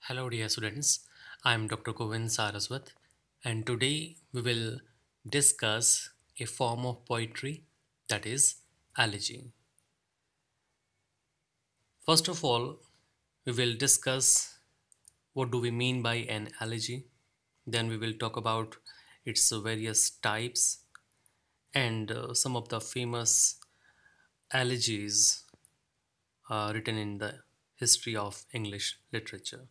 Hello, dear students. I am Dr. Govind Saraswat, and today we will discuss a form of poetry that is elegy. First of all, we will discuss what do we mean by an elegy. Then we will talk about its various types and some of the famous elegies written in the history of English literature.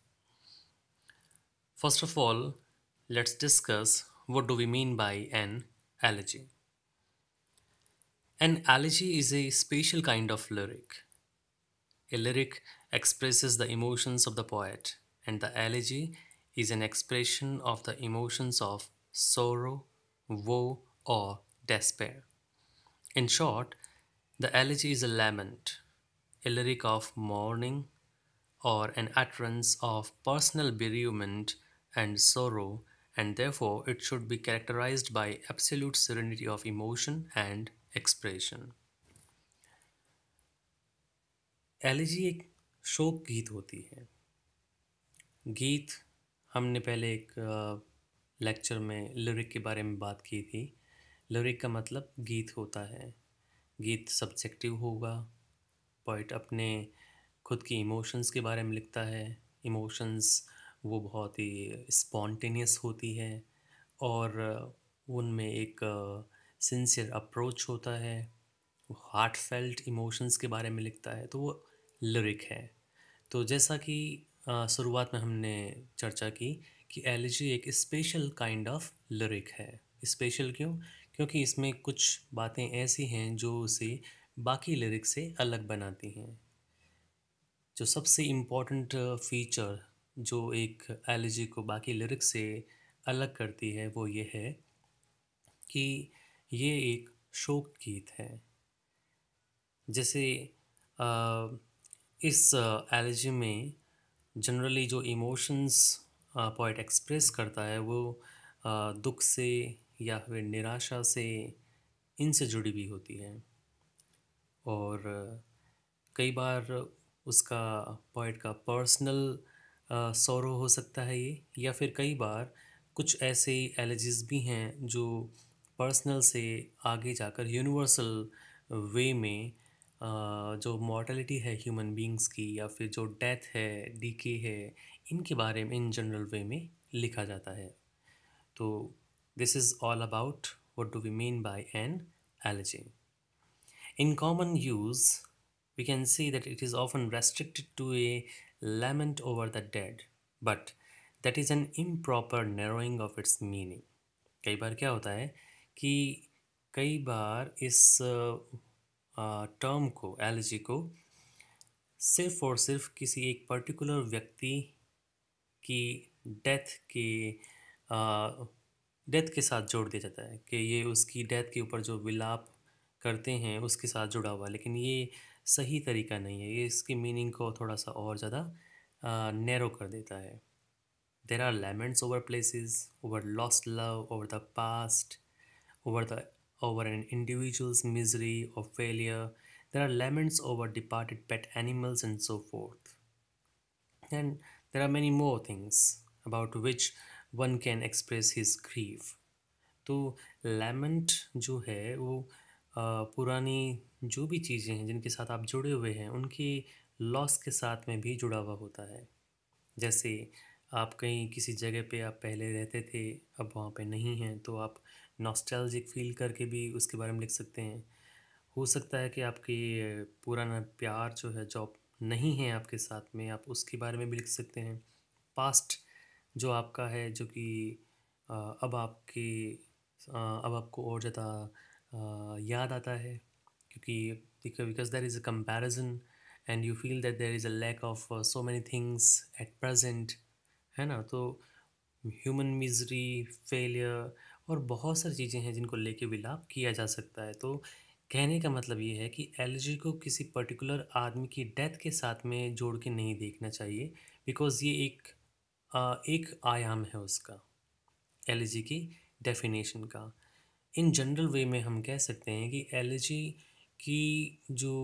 First of all, let's discuss what do we mean by an elegy. An elegy is a special kind of lyric. A lyric expresses the emotions of the poet, and the elegy is an expression of the emotions of sorrow, woe, or despair. In short, the elegy is a lament, a lyric of mourning, or an utterance of personal bereavement and sorrow, and therefore it should be characterized by absolute serenity of emotion and expression. Elegy एक शोक गीत होती है। गीत हमने पहले एक lecture में लिरिक के बारे में बात की थी। लिरिक का मतलब गीत होता है। गीत सब्जेक्टिव होगा। पोइट अपने खुद की इमोशंस के बारे में लिखता है। इमोशंस वो बहुत ही स्पॉन्टेनियस होती है और उनमें एक सिंसियर अप्रोच होता है। हार्ट फेल्ट इमोशंस के बारे में लिखता है, तो वो लिरिक है। तो जैसा कि शुरुआत में हमने चर्चा की कि एलिजी एक स्पेशल काइंड ऑफ लिरिक है। स्पेशल क्यों? क्योंकि इसमें कुछ बातें ऐसी हैं जो उसे बाकी लिरिक से अलग बनाती हैं। जो सबसे इम्पोर्टेंट फीचर जो एक एलिजी को बाकी लिरिक से अलग करती है वो ये है कि ये एक शोक गीत है। जैसे अ, इस एलिजी में जनरली जो इमोशंस पोएट एक्सप्रेस करता है वो दुख से या फिर निराशा से इनसे जुड़ी हुई होती है और कई बार उसका पोएट का पर्सनल सॉरो हो सकता है ये, या फिर कई बार कुछ ऐसे एलिजीज भी हैं जो पर्सनल से आगे जाकर यूनिवर्सल वे में जो मॉर्टेलिटी है ह्यूमन बींग्स की या फिर जो डेथ है, डीके है, इनके बारे में इन जनरल वे में लिखा जाता है। तो this is all about what do we mean by an elegy. In common use, we can see that it is often restricted to a lament over the dead, but that is an improper narrowing of its meaning. कई बार क्या होता है कि कई बार इस term को, LG को सिर्फ और सिर्फ किसी एक पर्टिकुलर व्यक्ति की डेथ के डेथ के साथ जोड़ दिया जाता है कि ये उसकी डेथ के ऊपर जो विलाप करते हैं उसके साथ जुड़ा हुआ है, लेकिन ये सही तरीका नहीं है। ये इसकी मीनिंग को थोड़ा सा और ज़्यादा नैरो कर देता है। There are laments over places, over lost love, over the past, over the over an individual's misery or failure. There are laments over departed pet animals and so forth. And there are many more things about which one can express his grief. तो lament जो है वो पुरानी जो भी चीज़ें हैं जिनके साथ आप जुड़े हुए हैं उनकी लॉस के साथ में भी जुड़ा हुआ होता है। जैसे आप कहीं किसी जगह पे आप पहले रहते थे, अब वहाँ पे नहीं हैं, तो आप नॉस्टैल्जिक फील करके भी उसके बारे में लिख सकते हैं। हो सकता है कि आपकी पुराना प्यार जो है, जो अब नहीं है आपके साथ में, आप उसके बारे में भी लिख सकते हैं। पास्ट जो आपका है, जो कि अब अब आपको और ज़्यादा याद आता है, क्योंकि because there is a comparison and you feel that there is a lack of so many things at present, है ना? तो ह्यूमन मिजरी, फेलियर और बहुत सारी चीज़ें हैं जिनको लेके विलाप किया जा सकता है। तो कहने का मतलब ये है कि एलर्जी को किसी पर्टिकुलर आदमी की डेथ के साथ में जोड़ के नहीं देखना चाहिए, बिकॉज़ ये एक आयाम है उसका, एलर्जी की डेफिनेशन का। इन जनरल वे में हम कह सकते हैं कि एलर्जी की जो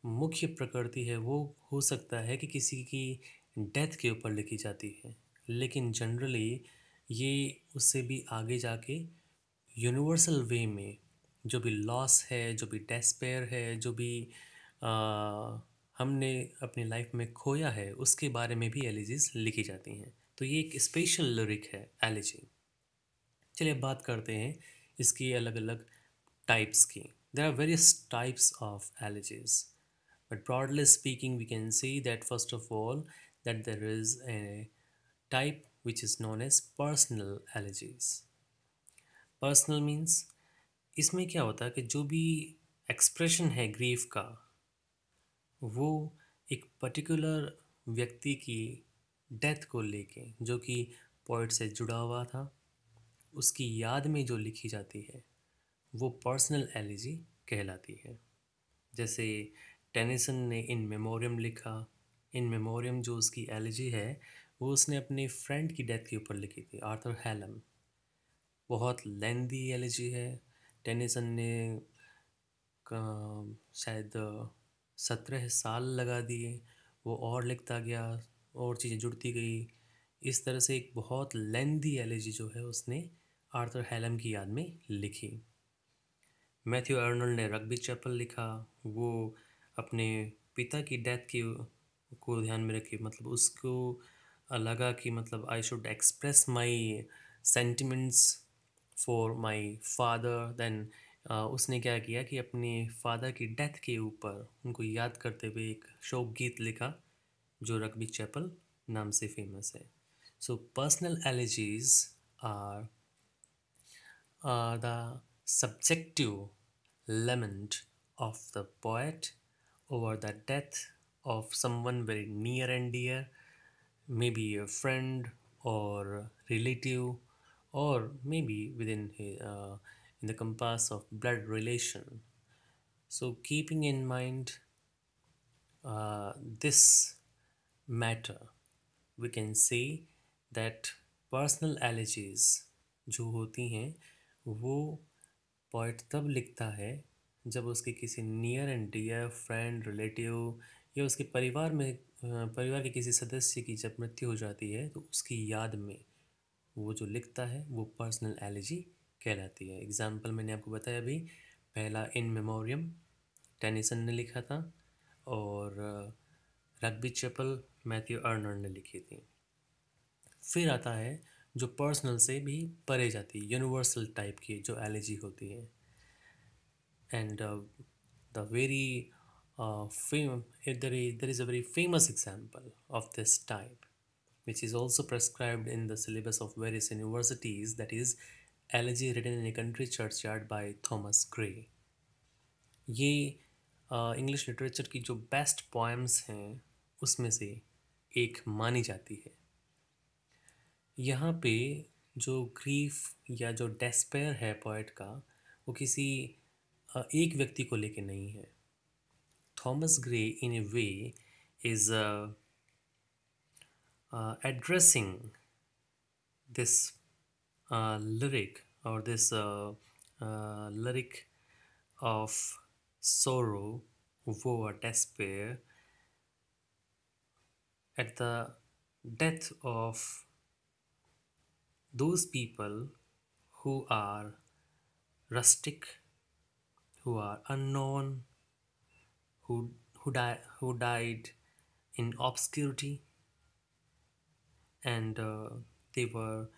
मुख्य प्रकृति है वो हो सकता है कि किसी की डेथ के ऊपर लिखी जाती है, लेकिन जनरली ये उससे भी आगे जाके यूनिवर्सल वे में जो भी लॉस है, जो भी डेस्पेयर है, जो भी आ, हमने अपनी लाइफ में खोया है, उसके बारे में भी एलिजीज लिखी जाती हैं। तो ये एक स्पेशल लिरिक है एलिजी। चलिए अब बात करते हैं इसकी अलग अलग टाइप्स की। There are various types of elegies, but broadly speaking we can say that first of all that there is a type which is known as personal allergies. Personal means इसमें क्या होता है कि जो भी एक्सप्रेशन है grief का, वो एक पर्टिकुलर व्यक्ति की डेथ को लेके, जो कि पोइट से जुड़ा हुआ था, उसकी याद में जो लिखी जाती है, वो पर्सनल एलिजी कहलाती है। जैसे टेनिसन ने इन मेमोरियम लिखा। इन मेमोरियम जो उसकी एलिजी है, वो उसने अपने फ्रेंड की डेथ के ऊपर लिखी थी, आर्थर हेलम। बहुत लेंदी एलिजी है। टेनिसन ने शायद 17 साल लगा दिए, वो और लिखता गया, और चीज़ें जुड़ती गई। इस तरह से एक बहुत लेंदी एलिजी जो है उसने आर्थर हेलम की याद में लिखी। मैथ्यू अर्नल्ड ने रग्बी चैपल लिखा। वो अपने पिता की डेथ की को ध्यान में रखे, मतलब उसको लगा कि मतलब I should express my sentiments for my father. Then उसने क्या किया कि अपने फादर की डेथ के ऊपर उनको याद करते हुए एक शोक गीत लिखा, जो रग्बी चैपल नाम से फेमस है। So personal elegies are the subjective lament of the poet over the death of someone very near and dear, maybe a friend or relative, or maybe in the compass of blood relation. So, keeping in mind this matter, we can say that personal allergies जो होती हैं, वो poet तब लिखता है जब उसके किसी near and dear friend, relative, या उसके परिवार के किसी सदस्य की जब मृत्यु हो जाती है, तो उसकी याद में वो जो लिखता है वो पर्सनल एलिजी कहलाती है। एग्जाम्पल मैंने आपको बताया अभी, पहला इन मेमोरियम टेनिसन ने लिखा था, और रग्बी चैपल मैथ्यू अर्नल्ड ने लिखी थी। फिर आता है जो पर्सनल से भी परे जाती है, यूनिवर्सल टाइप की जो एलर्जी होती है। And the very there is a very famous example of this type which is also prescribed in the syllabus of various universities, that is Elegy Written in a Country Churchyard by Thomas Gray. ये English literature की जो best poems हैं उसमें से एक मानी जाती है। यहाँ पे जो ग्रीफ या जो डेस्पेयर है पोएट का, वो किसी एक व्यक्ति को लेके नहीं है। Thomas Gray in A way is addressing this lyric, or this lyric of sorrow, woe, or despair at the death of those people who are rustic, who are unknown, who died in obscurity, and they were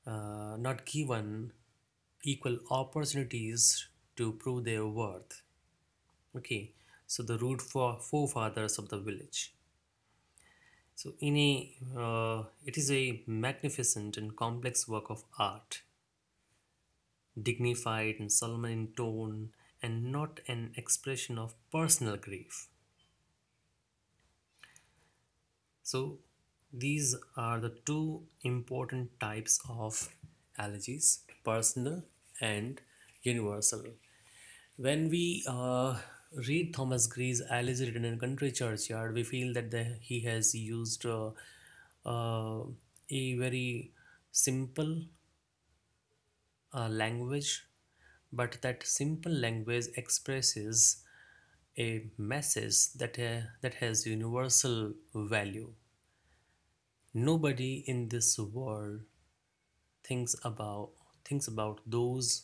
not given equal opportunities to prove their worth. Okay, so the rude forefathers of the village. So it is a magnificent and complex work of art, dignified and solemn in tone, and not an expression of personal grief. So these are the two important types of allergies: personal and universal. When we read Thomas Gray's Allergy Written in Country Churchyard, we feel that he has used a very simple language, but that simple language expresses a message that has universal value. Nobody in this world thinks about thinks about those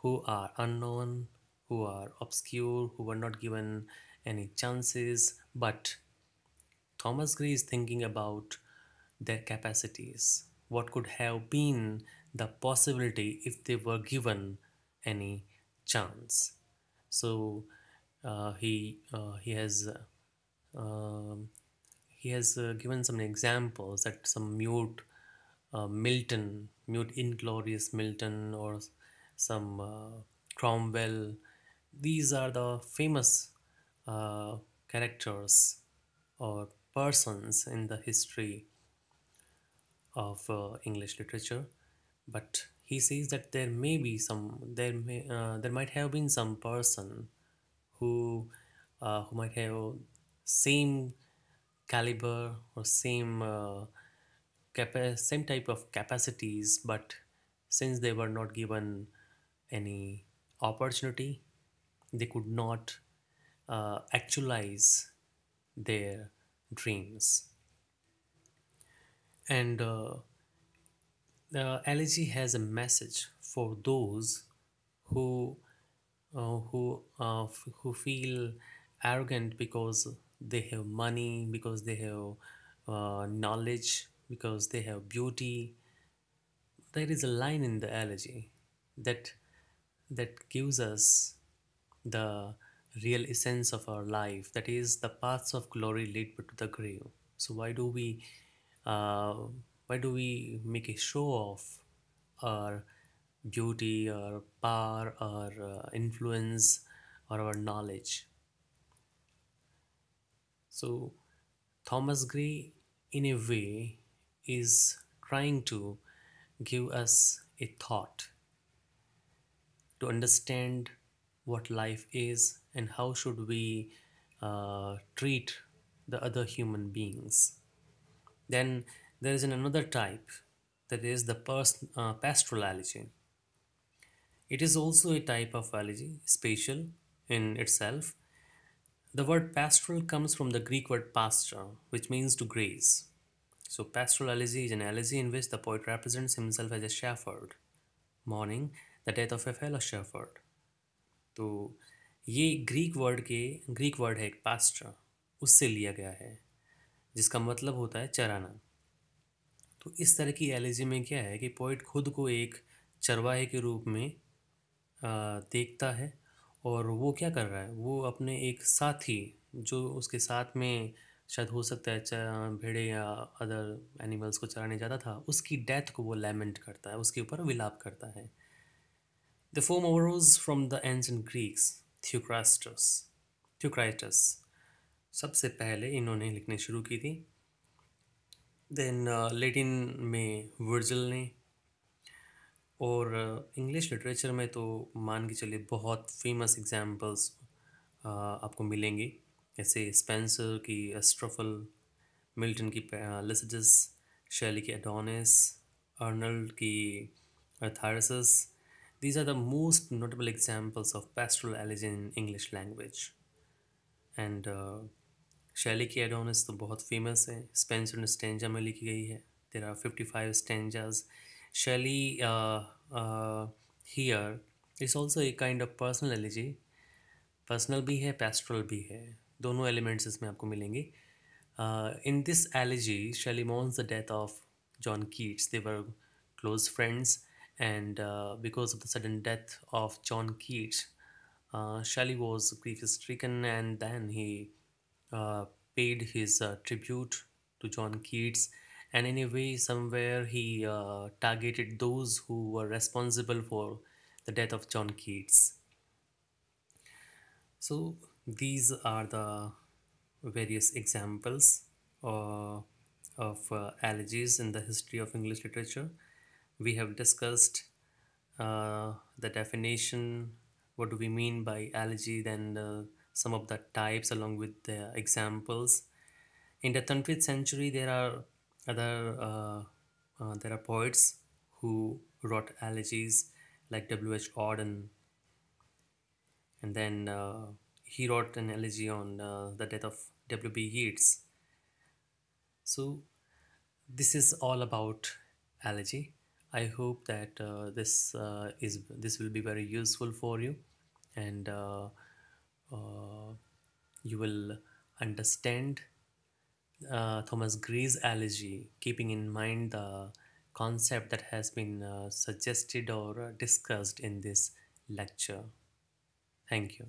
who are unknown, who are obscure, who were not given any chances, but Thomas Gray is thinking about their capacities. What could have been the possibility if they were given any chance? So um, he has given some examples that some mute inglorious Milton, or some Cromwell. These are the famous uh, characters or persons in the history of English literature. But he says that there might have been some person who who might have same caliber or same type of capacities, but since they were not given any opportunity, they could not actualize their dreams. And the elegy has a message for those who who feel arrogant because they have money, because they have knowledge, because they have beauty. There is a line in the elegy that gives us the real essence of our life. That is, the paths of glory lead but to the grave. So uh, why do we make a show of our beauty, our power, our influence, or our knowledge? So Thomas Gray, in a way, is trying to give us a thought to understand what life is and how should we treat the other human beings. Then there is another type, that is the pastoral elegy. It is also a type of elegy, spatial in itself. The word pastoral comes from the Greek word pastor, which means to graze. So, pastoral elegy is an elegy in which the poet represents himself as a shepherd, mourning the death of a fellow shepherd. तो ये Greek word है एक pastor, उससे लिया गया है, जिसका मतलब होता है चराना। तो इस तरह की एलिजी में क्या है कि पोइट खुद को एक चरवाहे के रूप में देखता है, और वो क्या कर रहा है, वो अपने एक साथी जो उसके साथ में शायद हो सकता है भेड़े या अदर एनिमल्स को चराने जाता था, उसकी डेथ को वो लैमेंट करता है, उसके ऊपर विलाप करता है। The form arose from the ancient Greeks, Theocritus सबसे पहले इन्होंने लिखनी शुरू की थी। देन लेटिन में वर्जिल ने, और इंग्लिश लिटरेचर में तो मान के चलिए बहुत फेमस एग्जाम्पल्स आपको मिलेंगी, जैसे स्पेंसर की एस्ट्रोफल, मिल्टन की लिसिडस, शेली की एडोनिस, अर्नल्ड की थायरसिस. These are the most notable examples of pastoral elegy in English language. And शैली की एडोनिस तो बहुत फेमस है, स्पेंसर ने स्टेंजा में लिखी गई है। There are 55 stanzas. Shelley here is also a kind of personal elegy, personal भी है, पेस्ट्रल भी है, दोनों एलिमेंट्स इसमें आपको मिलेंगे। इन दिस एलिजी शैली mourns the death of John Keats. They were close friends, and because of the sudden death of John Keats, Shelley was grief stricken, and then he uh, paid his tribute to John Keats. And in a way, somewhere he targeted those who were responsible for the death of John Keats. So these are the various examples of elegies in the history of English literature. We have discussed the definition, what do we mean by elegy, then some of the types along with the examples. In the 20th century, there are poets who wrote elegies like W.H. Auden, and then he wrote an elegy on the death of W.B. Yeats. So this is all about allergy. I hope that this will be very useful for you, and uh, you will understand Thomas Gray's allergy, keeping in mind the concept that has been suggested or discussed in this lecture. Thank you.